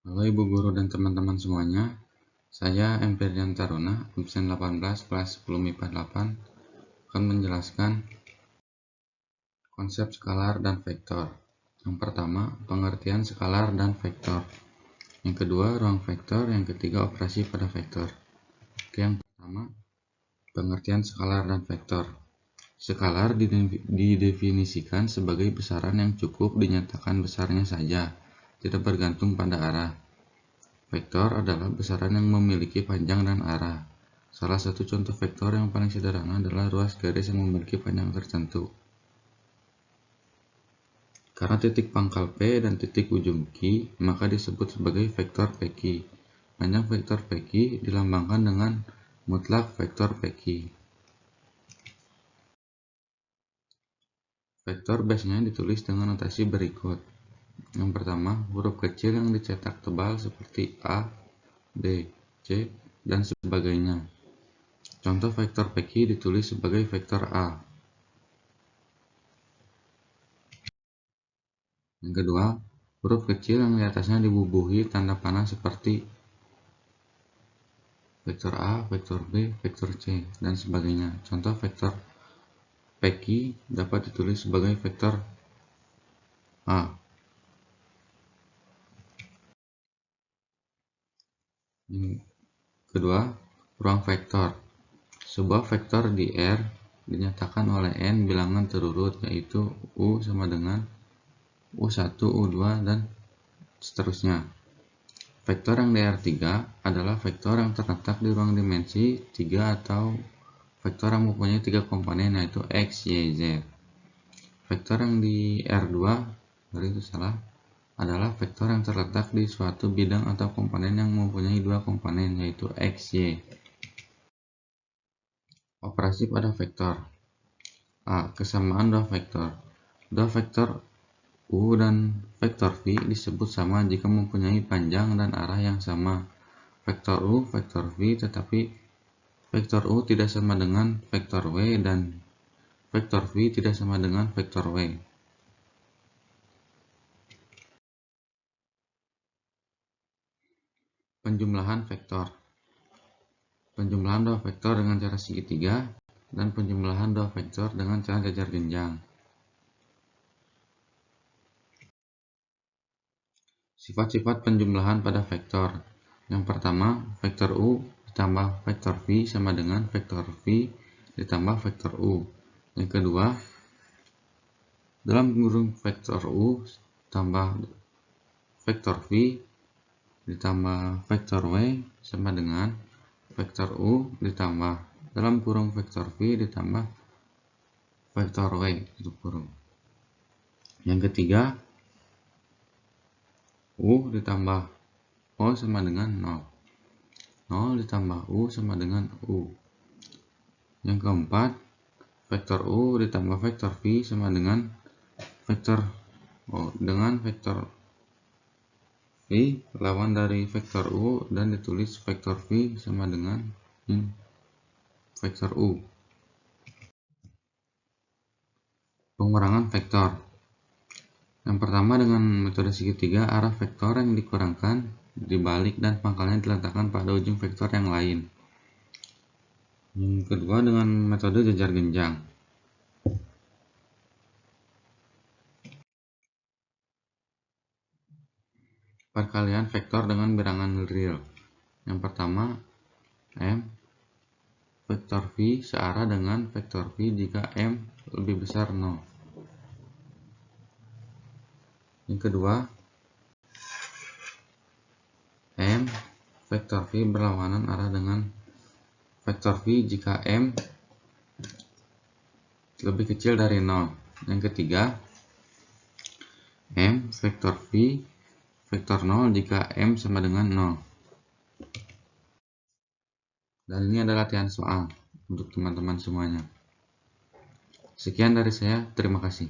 Halo Ibu Guru dan teman-teman semuanya, saya Empirian Taruna, absen 18 kelas 10 MIPA 8, akan menjelaskan konsep skalar dan vektor. Yang pertama, pengertian skalar dan vektor. Yang kedua, ruang vektor. Yang ketiga, operasi pada vektor. Yang pertama, pengertian skalar dan vektor. Skalar didefinisikan sebagai besaran yang cukup dinyatakan besarnya saja, tidak bergantung pada arah. Vektor adalah besaran yang memiliki panjang dan arah. Salah satu contoh vektor yang paling sederhana adalah ruas garis yang memiliki panjang tertentu. Karena titik pangkal P dan titik ujung Q, maka disebut sebagai vektor PQ. Panjang vektor PQ dilambangkan dengan mutlak vektor PQ. Vektor biasanya ditulis dengan notasi berikut. Yang pertama, huruf kecil yang dicetak tebal seperti A, B, C, dan sebagainya. Contoh vektor PQ ditulis sebagai vektor A. Yang kedua, huruf kecil yang di atasnya dibubuhi tanda panah seperti vektor A, vektor B, vektor C, dan sebagainya. Contoh vektor PQ dapat ditulis sebagai vektor A. Yang kedua, ruang vektor. Sebuah vektor di R dinyatakan oleh n bilangan terurut, yaitu U sama dengan U1, U2, dan seterusnya. Vektor yang di R3 adalah vektor yang terletak di ruang dimensi 3 atau vektor yang mempunyai 3 komponen, yaitu X, Y, Z. Vektor yang di R2 adalah vektor yang terletak di suatu bidang atau komponen yang mempunyai 2 komponen, yaitu X, Y. Operasi pada vektor. A. Kesamaan dua vektor. Dua vektor U dan vektor V disebut sama jika mempunyai panjang dan arah yang sama. Vektor U, vektor V, tetapi vektor U tidak sama dengan vektor W dan vektor V tidak sama dengan vektor W. Penjumlahan vektor. Penjumlahan dua vektor dengan cara segitiga dan penjumlahan dua vektor dengan cara jajar genjang. Sifat-sifat penjumlahan pada vektor. Yang pertama, vektor U ditambah vektor V sama dengan vektor V ditambah vektor U. Yang kedua, dalam kurung vektor U tambah vektor V ditambah vektor W sama dengan vektor U ditambah dalam kurung vektor V ditambah vektor W tutup kurung. Yang ketiga, U ditambah O sama dengan 0. 0 ditambah U sama dengan U. Yang keempat, vektor U ditambah vektor V sama dengan vektor O dengan vektor V lawan dari vektor U dan ditulis vektor V sama dengan vektor U. Pengurangan vektor. Yang pertama, dengan metode segitiga, arah vektor yang dikurangkan dibalik dan pangkalnya diletakkan pada ujung vektor yang lain. Yang kedua, dengan metode jajar genjang. Perkalian vektor dengan bilangan real. Yang pertama, M vektor V searah dengan vektor V jika M lebih besar 0. Yang kedua, M vektor V berlawanan arah dengan vektor V jika M lebih kecil dari 0. Yang ketiga, M vektor V vektor 0 jika M sama dengan 0. Dan ini adalah latihan soal untuk teman-teman semuanya. Sekian dari saya, terima kasih.